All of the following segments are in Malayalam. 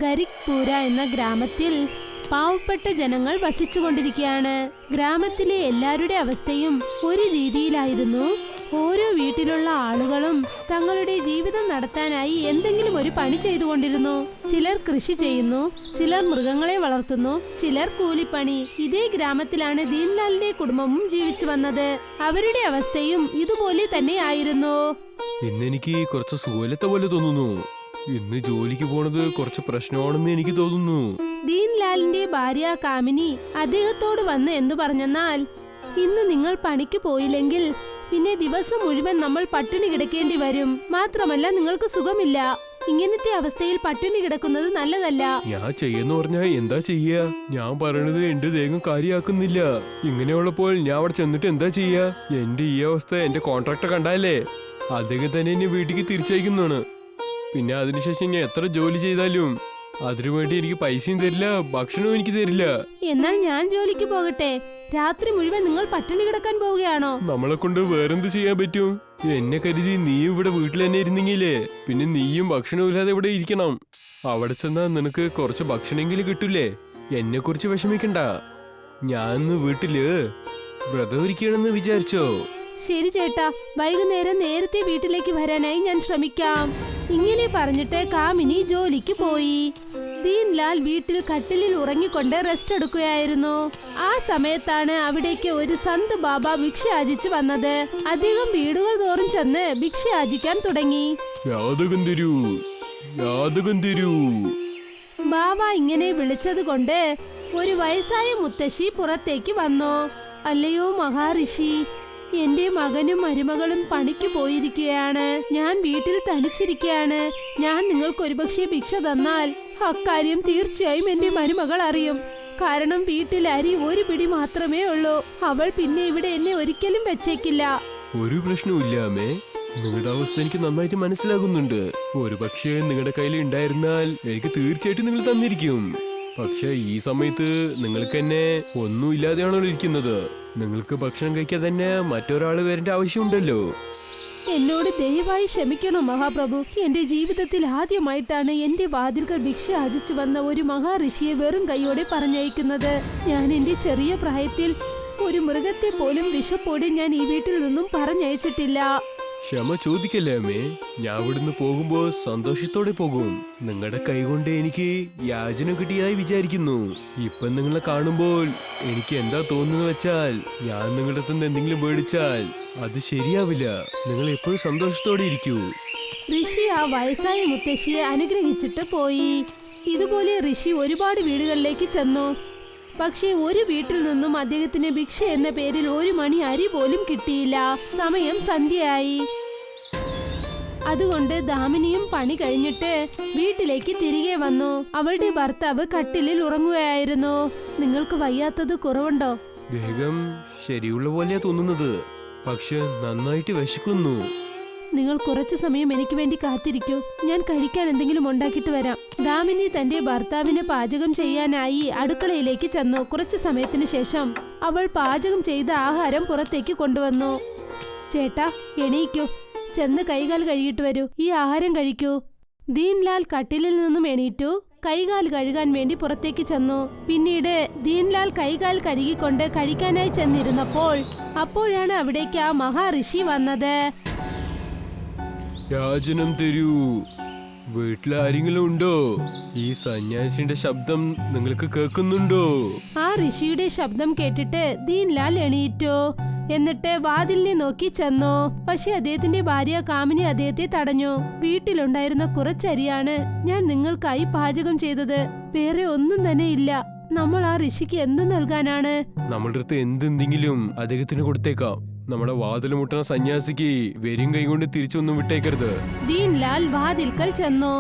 ഗരിക്പൂര എന്ന ഗ്രാമത്തിൽ പാവപ്പെട്ട ജനങ്ങൾ വസിച്ചുകൊണ്ടിരിക്കുകയാണ്. ഗ്രാമത്തിലെ എല്ലാവരുടെ അവസ്ഥയും ഒരു രീതിയിലായിരുന്നു. ഓരോ വീട്ടിലുള്ള ആളുകളും തങ്ങളുടെ ജീവിതം നടത്താനായി എന്തെങ്കിലും ഒരു പണി ചെയ്തുകൊണ്ടിരുന്നു. ചിലർ കൃഷി ചെയ്യുന്നു, ചിലർ മൃഗങ്ങളെ വളർത്തുന്നു, ചിലർ കൂലിപ്പണി. ഇതേ ഗ്രാമത്തിലാണ് ദീൻലാലിന്റെ കുടുംബവും ജീവിച്ചു വന്നത്. അവരുടെ അവസ്ഥയും ഇതുപോലെ തന്നെ ആയിരുന്നു. ഇന്നെനിക്ക് കുറച്ച് സുഖമില്ലാത്ത പോലെ തോന്നുന്നു. ഇന്ന് ജോലിക്ക് പോണത് കുറച്ച് പ്രശ്നമാണെന്ന് എനിക്ക് തോന്നുന്നു. ദീൻലാലിന്റെ ഭാര്യ കാമിനി അദ്ദേഹത്തോട് വന്ന് എന്തു പറഞ്ഞെന്നാൽ, ഇന്ന് നിങ്ങൾ പണിക്ക് പോയില്ലെങ്കിൽ പിന്നെ ദിവസം മുഴുവൻ നമ്മൾ പട്ടിണി കിടക്കേണ്ടി വരും. മാത്രമല്ല നിങ്ങൾക്ക് സുഖമില്ല. ഇങ്ങനത്തെ അവസ്ഥയിൽ പട്ടിണി കിടക്കുന്നത് നല്ലതല്ല. ഞാൻ ചെയ്യുന്ന പറഞ്ഞാ എന്താ ചെയ്യാ? ഞാൻ പറയണത് എന്റെ ദേഹം കാര്യാക്കുന്നില്ല. ഇങ്ങനെയുള്ളപ്പോൾ ഞാൻ അവിടെ ചെന്നിട്ട് എന്താ ചെയ്യാ? എന്റെ ഈ അവസ്ഥ എന്റെ കോൺട്രാക്ടർ കണ്ടാലേ അദ്ദേഹം തന്നെ എന്നെ വീട്ടിലേക്ക് തിരിച്ചയക്കുന്നതാണ്. പിന്നെ അതിനുശേഷം ഞാൻ എത്ര ജോലി ചെയ്താലും അതിനുവേണ്ടി എനിക്ക് പൈസയും തരില്ല, ഭക്ഷണവും എനിക്ക് തരില്ല. എന്നാൽ ഞാൻ ജോലിക്ക് പോകട്ടെ. രാത്രി മുഴുവൻ നിങ്ങൾ പട്ടിണി കിടക്കാൻ പോവുകയാണോ? നമ്മളെ കൊണ്ട് വേറെന്ത് ചെയ്യാൻ പറ്റും? എന്നെ കരുതി നീ ഇവിടെ വീട്ടിൽ തന്നെ ഇരുന്നെങ്കിലേ പിന്നെ നീയും ഭക്ഷണവും ഇല്ലാതെ ഇവിടെ ഇരിക്കണം. അവിടെ ചെന്നാ നിനക്ക് കുറച്ച് ഭക്ഷണമെങ്കിലും കിട്ടൂലേ. എന്നെ കുറിച്ച് വിഷമിക്കണ്ട. ഞാൻ വീട്ടില് വ്രതം ഇരിക്കണമെന്ന് വിചാരിച്ചോ? ശരി ചേട്ടാ, വൈകുന്നേരം നേരത്തെ വീട്ടിലേക്ക് വരാനായി ഞാൻ ശ്രമിക്കാം. ഇങ്ങനെ പറഞ്ഞിട്ട് കാമിനി ജോലിക്ക് പോയി. ദീൻലാൽ വീട്ടിൽ കട്ടിലിൽ ഉറങ്ങിക്കൊണ്ട് റെസ്റ്റ് എടുക്കുകയായിരുന്നു. ആ സമയത്താണ് അവിടേക്ക് ഒരു സന്ത് ബാബ ഭിക്ഷ യാചിച്ചു വന്നത്. അദ്ദേഹം വീടുകൾ തോറും ചെന്ന് ഭിക്ഷ യാചിക്കാൻ തുടങ്ങി. യാതകം തരൂ, യാതകം തരൂ. ബാബ ഇങ്ങനെ വിളിച്ചത് കൊണ്ട് ഒരു വയസ്സായ മുത്തശ്ശി പുറത്തേക്ക് വന്നു. അല്ലയോ മഹാഋഷി, എന്റെ മകനും മരുമകളും പണിക്ക് പോയിരിക്കുകയാണ്. ഞാൻ വീട്ടിൽ തനിച്ചിരിക്കുകയാണ്. ഞാൻ നിങ്ങൾക്ക് ഒരുപക്ഷെ ഭിക്ഷ തന്നാൽ അക്കാര്യം തീർച്ചയായും എന്റെ മരുമകൾ അറിയും. കാരണം വീട്ടിൽ അരി ഒരു പിടി മാത്രമേ ഉള്ളൂ. അവൾ പിന്നെ ഇവിടെ എന്നെ ഒരിക്കലും വെച്ചേക്കില്ല. ഒരു പ്രശ്നവുമില്ല അമ്മേ. നിങ്ങളുടെ അവസ്ഥ എനിക്ക് നന്നായിട്ട് മനസ്സിലാകുന്നുണ്ട്. ഒരുപക്ഷെ നിങ്ങളുടെ കയ്യിൽ ഉണ്ടായിരുന്നാൽ എനിക്ക് തീർച്ചയായിട്ടും നിങ്ങൾ തന്നിരിക്കും. പക്ഷെ ഈ സമയത്ത് നിങ്ങൾക്ക് തന്നെ ഒന്നും ഇല്ലാതെയാണോ ഇരിക്കുന്നത്? നിങ്ങൾക്ക് ഭക്ഷണം കഴിക്കാൻ തന്നെ മറ്റൊരാള് വരേണ്ട ആവശ്യമുണ്ടല്ലോ. എന്നോട് ദയവായി ക്ഷമിക്കണം മഹാപ്രഭു. എന്റെ ജീവിതത്തിൽ ആദ്യമായിട്ടാണ് എന്റെ വാതിൽക്കൽ ഭിക്ഷ യാചിച്ചു വന്ന ഒരു മഹാഋഷിയെ വെറും കൈയോടെ പറഞ്ഞയക്കുന്നത്. ഞാൻ എന്റെ ചെറിയ പ്രായത്തിൽ ഒരു മൃഗത്തെ പോലും വിശപ്പോടെ ഞാൻ ഈ വീട്ടിൽ നിന്നും പറഞ്ഞയച്ചിട്ടില്ല. ക്ഷമ ചോദിക്കല്ലേ അമ്മേ. ഞാൻ ഇവിടുന്ന് പോകുമ്പോ സന്തോഷത്തോടെ പോകും. നിങ്ങളുടെ കൈകൊണ്ട് എനിക്ക് യാചന കിട്ടിയതായി വിചാരിക്കുന്നു. ഇപ്പൊ നിങ്ങളെ കാണുമ്പോൾ എനിക്ക് എന്താ തോന്നുന്നു വെച്ചാൽ, ഞാൻ നിങ്ങളുടെ അടുത്ത് നിന്ന് എന്തെങ്കിലും മേടിച്ചാൽ അത് ശരിയാവില്ല. നിങ്ങൾ എപ്പോഴും സന്തോഷത്തോടെ ഇരിക്കൂ. ഋഷി ആ വയസ്സായ മുത്തശ്ശിയെ അനുഗ്രഹിച്ചിട്ട് പോയി. ഇതുപോലെ ഋഷി ഒരുപാട് വീടുകളിലേക്ക് ചെന്നു. പക്ഷേ ഒരു വീട്ടിൽ നിന്നും അദ്ദേഹത്തിന് ഭിക്ഷ എന്ന പേരിൽ ഒരു മണി അരി പോലും കിട്ടിയില്ല. സമയം സന്ധ്യയായി. അതുകൊണ്ട് ദാമിനിയും പണി കഴിഞ്ഞിട്ട് വീട്ടിലേക്ക് തിരികെ വന്നു. അവളുടെ ഭർത്താവ് കട്ടിലിൽ ഉറങ്ങുകയായിരുന്നു. നിങ്ങൾക്ക് വയ്യാത്തത് കുറവുണ്ടോ? ദേഹം ശരിയുള്ള പോലെയാ തോന്നുന്നത്. പക്ഷെ നന്നായിട്ട് വിശക്കുന്നു. നിങ്ങൾ കുറച്ചു സമയം എനിക്ക് വേണ്ടി കാത്തിരിക്കൂ. ഞാൻ കഴിക്കാൻ എന്തെങ്കിലും ഉണ്ടാക്കിയിട്ട് വരാം. ദാമിനി തന്റെ ഭർത്താവിന് പാചകം ചെയ്യാനായി അടുക്കളയിലേക്ക് ചെന്നു. കുറച്ചു സമയത്തിന് ശേഷം അവൾ പാചകം ചെയ്ത ആഹാരം പുറത്തേക്ക് കൊണ്ടുവന്നു. ചേട്ടാ, എണീക്കൂ. ചെന്ന് കൈകാൽ കഴുകിയിട്ട് വരൂ. ഈ ആഹാരം കഴിക്കൂ. ദീൻലാൽ കട്ടിലിൽ നിന്നും എണീറ്റു കൈകാൽ കഴുകാൻ വേണ്ടി പുറത്തേക്ക് ചെന്നു. പിന്നീട് ദീൻലാൽ കൈകാൽ കഴുകിക്കൊണ്ട് കഴിക്കാനായി ചെന്നിരുന്നപ്പോൾ അപ്പോഴാണ് അവിടേക്ക് ആ മഹാഋഷി വന്നത്. യാചനം തരൂ. വീട്ടിലാരെങ്കിലും ഉണ്ടോ? ഈ സന്യാസിന്റെ ശബ്ദം നിങ്ങൾക്ക് കേൾക്കുന്നുണ്ടോ? ആ ഋഷിയുടെ ശബ്ദം കേട്ടിട്ട് ദീൻലാൽ എണീറ്റു. എന്നിട്ട് വാതിലിനെ നോക്കി ചെന്നു. പക്ഷെ അദ്ദേഹത്തിന്റെ ഭാര്യ കാമിനി അദ്ദേഹത്തെ തടഞ്ഞു. വീട്ടിലുണ്ടായിരുന്ന കുറച്ചരിയാണ് ഞാൻ നിങ്ങൾക്കായി പാചകം ചെയ്തത്. വേറെ ഒന്നും തന്നെ ഇല്ല. നമ്മൾ ആ ഋഷിക്ക് എന്ത് നൽകാനാണ്? നമ്മളുടെ അടുത്ത് എന്തെങ്കിലും അദ്ദേഹത്തിന് കൊടുത്തേക്കാം. നമ്മുടെ വാതിൽ മുട്ടണ സന്യാസിക്ക് വെറും കൈകൊണ്ട് തിരിച്ചൊന്നും വിട്ടേക്കരുത്. ദീൻലാൽ വാതിൽക്കൽ ചെന്നു.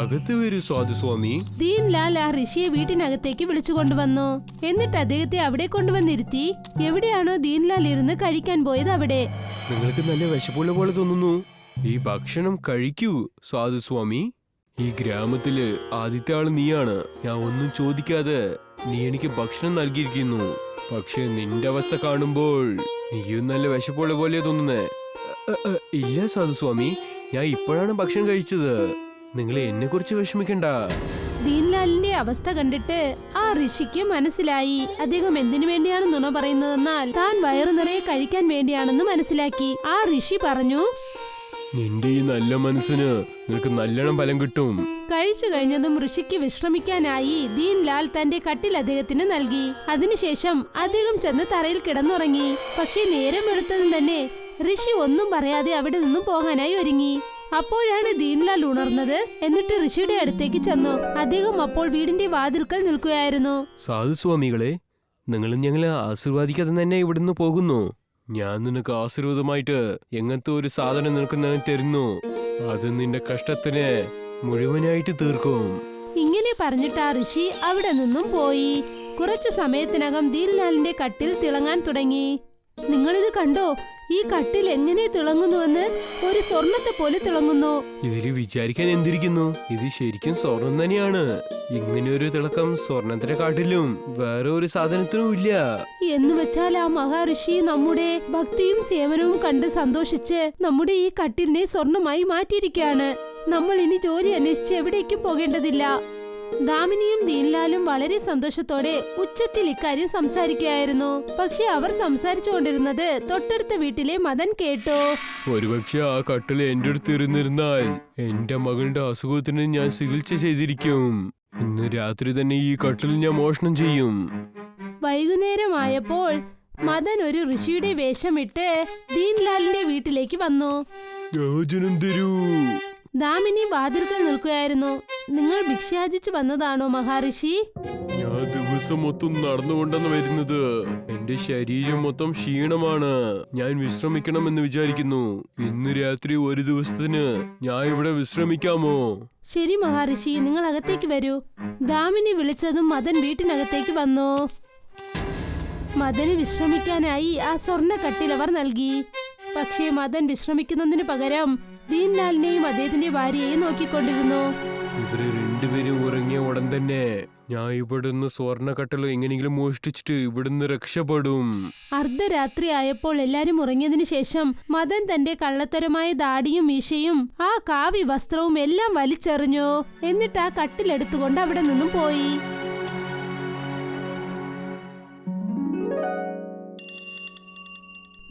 അകത്ത് വരൂ സ്വാമി. ദീൻലാൽ ആ ഋഷിയെ വീട്ടിനകത്തേക്ക് വിളിച്ചു കൊണ്ടുവന്നു. എന്നിട്ട് അദ്ദേഹത്തെ അവിടെ കൊണ്ടുവന്നിരുത്തി. എവിടെയാണോ ദീൻലാൽ ഇരുന്ന് കഴിക്കാൻ പോയത് അവിടെ. നിങ്ങൾക്ക് നല്ല വിശപ്പുള്ള പോലെ തോന്നുന്നു. ഈ ഭക്ഷണം കഴിക്കൂ സ്വാമി. ഈ ഗ്രാമത്തില് ആദ്യത്തെ ആള് നീയാണ്. ഞാൻ ഒന്നും ചോദിക്കാതെ നീ എനിക്ക് ഭക്ഷണം നൽകിയിരിക്കുന്നു. പക്ഷെ നിന്റെ അവസ്ഥ കാണുമ്പോൾ നീയും നല്ല വിശപ്പുള്ള പോലെ തോന്നുന്നേ. ഇല്ല സ്വാമി, ഞാൻ ഇപ്പോഴാണ് ഭക്ഷണം കഴിച്ചത്. നിങ്ങൾ എന്നെ കുറിച്ച് വിഷമിക്കണ്ട. ദീൻലാലിന്റെ അവസ്ഥ കണ്ടിട്ട് ആ ഋഷിക്ക് മനസ്സിലായി അദ്ദേഹം എന്തിനു വേണ്ടിയാണ് നുണ പറയുന്നതെന്നാൽ താൻ വയറു നിറയെ കഴിക്കാൻ വേണ്ടിയാണെന്ന് മനസ്സിലാക്കി. ആ ഋഷി പറഞ്ഞു, നിന്റെ ഈ നല്ല മനസ്സിന് നിനക്ക് നല്ലോണം ഫലം കിട്ടും. കഴിച്ചു കഴിഞ്ഞതും ഋഷിക്ക് വിശ്രമിക്കാനായി ദീൻലാൽ തന്റെ കട്ടിൽ അദ്ദേഹത്തിന് നൽകി. അതിനുശേഷം അദ്ദേഹം ചെന്ന് തറയിൽ കിടന്നുറങ്ങി. പക്ഷേ നേരം വെളുത്തതും തന്നെ ഋഷി ഒന്നും പറയാതെ അവിടെ നിന്നും പോകാനായി ഒരുങ്ങി. അപ്പോഴാണ് ദീൻലാൽ ഉണർന്നത്. എന്നിട്ട് ഋഷിയുടെ അടുത്തേക്ക് ചെന്നു. അദ്ദേഹം അപ്പോൾ വീടിന്റെ വാതിൽക്കൽ നിൽക്കുകയായിരുന്നു. സാധു സ്വാമികളെ, നിങ്ങളും ഞങ്ങളെ ആശീർവാദിക്കാതെ തന്നെ ഇവിടുന്ന് പോകുന്നു. ഞാൻ നിനക്ക് ആശീർവാദമായിട്ട് എങ്ങനത്തെ ഒരു സാധനം നിനക്ക് ഞാൻ തരുന്നു. അത് നിന്റെ കഷ്ടത്തിന് മുഴുവനായിട്ട് തീർക്കും. ഇങ്ങനെ പറഞ്ഞിട്ട് ആ ഋഷി അവിടെ നിന്നും പോയി. കുറച്ചു സമയത്തിനകം ദീൻലാലിന്റെ കട്ടിൽ തിളങ്ങാൻ തുടങ്ങി. നിങ്ങളിത് കണ്ടോ? ഈ കട്ടിൽ എങ്ങനെ തിളങ്ങുന്നുവെന്ന്? ഒരു സ്വർണത്തെ പോലെ തിളങ്ങുന്നു. ഇതില് വിചാരിക്കാൻ എന്തിരിക്കുന്നു? ഇത് ശരിക്കും സ്വർണം തന്നെയാണ്. ഇങ്ങനെ ഒരു തിളക്കം സ്വർണത്തിനെ കാട്ടിലും വേറെ ഒരു സാധനത്തിനും ഇല്ല. എന്ന് വെച്ചാൽ ആ മഹാഋഷി നമ്മുടെ ഭക്തിയും സേവനവും കണ്ട് സന്തോഷിച്ച് നമ്മുടെ ഈ കട്ടിലിനെ സ്വർണമായി മാറ്റിയിരിക്കുകയാണ്. നമ്മൾ ഇനി ജോലി അന്വേഷിച്ച് എവിടേക്കും പോകേണ്ടതില്ല. ദാമിനിയും ദീൻലാലും വളരെ സന്തോഷത്തോടെ ഉച്ചത്തിൽ ഇക്കാര്യം സംസാരിക്കുകയായിരുന്നു. പക്ഷെ അവർ സംസാരിച്ചു കൊണ്ടിരുന്നത് തൊട്ടടുത്ത വീട്ടിലെ മദൻ കേട്ടു. ഒരുപക്ഷെ ആ കട്ടിൽ എന്റെ അടുത്ത് ഇരുന്നിരുന്നാൽ എന്റെ മകളുടെ അസുഖത്തിന് ഞാൻ ചികിത്സ ചെയ്തിരിക്കും. ഇന്ന് രാത്രി തന്നെ ഈ കട്ടിൽ ഞാൻ മോഷണം ചെയ്യും. വൈകുന്നേരമായപ്പോൾ മദൻ ഒരു ഋഷിയുടെ വേഷമിട്ട് ദീൻലാലിന്റെ വീട്ടിലേക്ക് വന്നു. യോജനം തരൂ. ദാമിനി വാതിൽക്കൽ നിൽക്കുകയായിരുന്നു. നിങ്ങൾ ഭിക്ഷയാചിച്ചു വന്നതാണോ മഹാഋഷി? ഞാൻ ദിവസം മൊത്തം നടന്നുകൊണ്ടാണ് വരുന്നത്. എന്റെ ശരീരം മൊത്തം ക്ഷീണമാണ്. ഞാൻ വിശ്രമിക്കണമെന്ന് വിചാരിക്കുന്നു. ഇന്ന് രാത്രി ഒരു ദിവസത്തിന് ഞാൻ ഇവിടെ വിശ്രമിക്കാമോ? ശരി മഹാഋഷി, നിങ്ങൾ അകത്തേക്ക് വരൂ. ദാമിനി വിളിച്ചതും മദൻ വീട്ടിനകത്തേക്ക് വന്നു. മദന് വിശ്രമിക്കാനായി ആ സ്വർണ്ണ കട്ടിൽ അവർ നൽകി. പക്ഷേ മദൻ വിശ്രമിക്കുന്നതിന് പകരം ദീൻലാലിനെയും അദ്ദേഹത്തിന്റെ ഭാര്യയെയും നോക്കിക്കൊണ്ടിരുന്നു. ഇവര് രണ്ടുപേരും ഉറങ്ങിയ ഉടൻ തന്നെ ഞാൻ ഇവിടുന്ന് സ്വർണ്ണ കട്ടൽ എങ്ങനെയെങ്കിലും മോഷ്ടിച്ചിട്ട് ഇവിടുന്ന് രക്ഷപ്പെടും. അർദ്ധരാത്രി ആയപ്പോൾ എല്ലാരും ഉറങ്ങിയതിനു ശേഷം മദൻ തന്റെ കള്ളത്തരമായ ദാടിയും മീശയും ആ കാവി വസ്ത്രവും എല്ലാം വലിച്ചെറിഞ്ഞു. എന്നിട്ട് ആ കട്ടിലെടുത്തുകൊണ്ട് അവിടെ നിന്നും പോയി.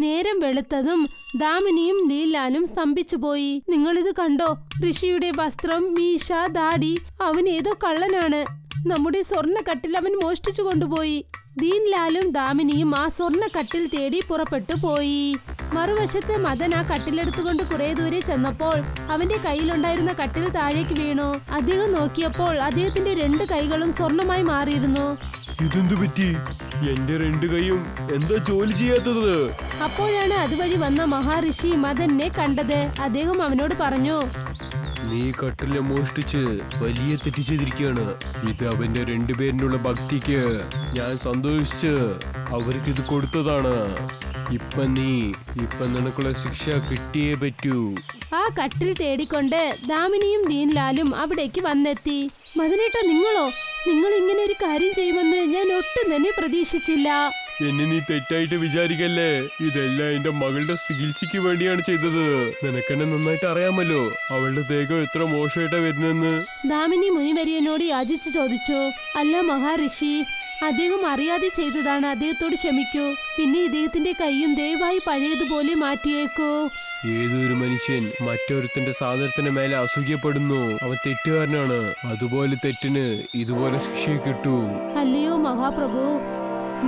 നേരം വെളുത്തതും ദാമിനിയും ദീൻലാലും സ്തംഭിച്ചുപോയി. നിങ്ങളിത് കണ്ടോ? ഋഷിയുടെ വസ്ത്രം, മീശ, ദാടി. അവൻ ഏതോ കള്ളനാണ്. നമ്മുടെ സ്വർണ്ണ കട്ടിൽ അവൻ മോഷ്ടിച്ചു കൊണ്ടുപോയി. ദീൻലാലും ദാമിനിയും ആ സ്വർണ്ണ കട്ടിൽ തേടി പുറപ്പെട്ടു പോയി. മറുവശത്ത് മദൻ ആ കട്ടിലെടുത്തുകൊണ്ട് കുറെ ദൂരെ ചെന്നപ്പോൾ അവന്റെ കയ്യിലുണ്ടായിരുന്ന കട്ടിൽ താഴേക്ക് വീണു. അദ്ദേഹം നോക്കിയപ്പോൾ അദ്ദേഹത്തിന്റെ 2 കൈകളും സ്വർണമായി മാറിയിരുന്നു. ഇതെന്തു പറ്റി? എന്റെ 2 കൈയും എന്താ ജോലി ചെയ്യാത്തത്? അപ്പോഴാണ് അതുവഴി വന്ന മഹാഋഷി മദനെ കണ്ടത്. അദ്ദേഹം അവനോട് പറഞ്ഞു, നീ കട്ടിലെ മോഷ്ടിച്ച് വലിയ തെറ്റ് ചെയ്തിരിക്കുകയാണ്. ഇത് അവന്റെ 2 പേരിനുള്ള ഭക്തിക്ക് ഞാൻ സന്തോഷിച്ച് അവർക്ക് ഇത് കൊടുത്തതാണ്. ഇപ്പൊ നിനക്കുള്ള ശിക്ഷ കിട്ടിയേ പറ്റൂ. ആ കട്ടിൽ തേടിക്കൊണ്ട് ദാമിനിയും ദീൻലാലും അവിടേക്ക് വന്നെത്തി. മദനേട്ടാ, നിങ്ങൾ ഇങ്ങനെ ഒരു കാര്യം ചെയ്യുമെന്ന് ഞാൻ ഒട്ടും തന്നെ പ്രതീക്ഷിച്ചില്ല. എന്നെ നീ തെറ്റായിട്ട് വിചാരിക്കല്ലേ. ഇതെല്ലാം എന്റെ മകളുടെ ചികിത്സയ്ക്ക് വേണ്ടിയാണ് ചെയ്തത്. നിനക്കെന്നെ നന്നായിട്ട് അറിയാമല്ലോ അവളുടെ ദേഹം എത്ര മോശമായിട്ടാ വരുന്നെന്ന്. ദാമിനി മുനിവര്യനോട് യാചിച്ചു ചോദിച്ചു. അല്ല മഹാഋഷി, അദ്ദേഹം അറിയാതെ ചെയ്തതാണ്. അദ്ദേഹത്തോട് ക്ഷമിക്കൂ. പിന്നെ ഇദ്ദേഹത്തിന്റെ കൈയും ദയവായി പഴയതുപോലെ മാറ്റിയേക്കൂ. ഏതൊരു മനുഷ്യൻ മറ്റൊരുത്തന്റെ സാധനത്തിന് മേലെ അസൂയപ്പെടുന്നു, അവൻ തെറ്റുകാരനാണ്. അതുപോലെ തെറ്റിന് ഇതുപോലെ ശിക്ഷ കിട്ടൂ. അല്ലയോ മഹാപ്രഭു,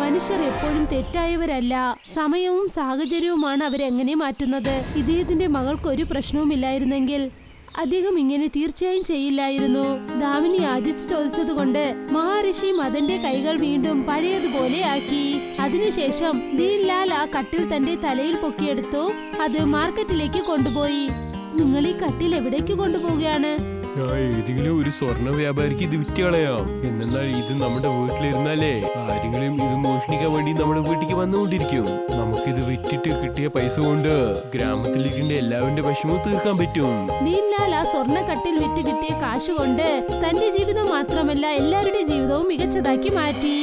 മനുഷ്യർ എപ്പോഴും തെറ്റായവരല്ല. സമയവും സാഹചര്യവുമാണ് അവരെങ്ങനെ മാറ്റുന്നത്. ഇദ്ദേഹത്തിന്റെ മകൾക്ക് ഒരു പ്രശ്നവുമില്ലായിരുന്നെങ്കിൽ അദ്ദേഹം ഇങ്ങനെ തീർച്ചയായും ചെയ്യില്ലായിരുന്നു. ദാമിനി യാചിച്ചു ചോദിച്ചതുകൊണ്ട് മഹാഋഷി മദന്റെ കൈകൾ വീണ്ടും പഴയതുപോലെ ആക്കി. അതിനുശേഷം ദീൻലാൽ ആ കട്ടിൽ തന്റെ തലയിൽ പൊക്കിയെടുത്തു. അത് മാർക്കറ്റിലേക്ക് കൊണ്ടുപോയി. നിങ്ങൾ ഈ കട്ടിൽ എവിടേക്ക് കൊണ്ടുപോവുകയാണ്? ഞാൻ ഏതെങ്കിലും ഒരു സ്വർണ്ണ വ്യാപാരിക്ക് ഇത് വിറ്റ് കളയാം. എന്നാൽ ഇത് നമ്മുടെ വീട്ടിലിരുന്നാലേ ആരെങ്കിലും ഇത് മോഷണിക്കാൻ വേണ്ടി നമ്മുടെ വീട്ടിലേക്ക് വന്നുകൊണ്ടിരിക്കും. നമുക്കിത് വിറ്റിട്ട് കിട്ടിയ പൈസ കൊണ്ട് ഗ്രാമത്തിലിരിക്കേണ്ട എല്ലാവരുടെ വിഷമവും തീർക്കാൻ പറ്റും. ദീൻലാൽ ആ സ്വർണ്ണ കട്ടിൽ വിറ്റ് കിട്ടിയ കാശ് കൊണ്ട് തന്റെ ജീവിതം മാത്രമല്ല എല്ലാവരുടെ ജീവിതവും മികച്ചതാക്കി മാറ്റി.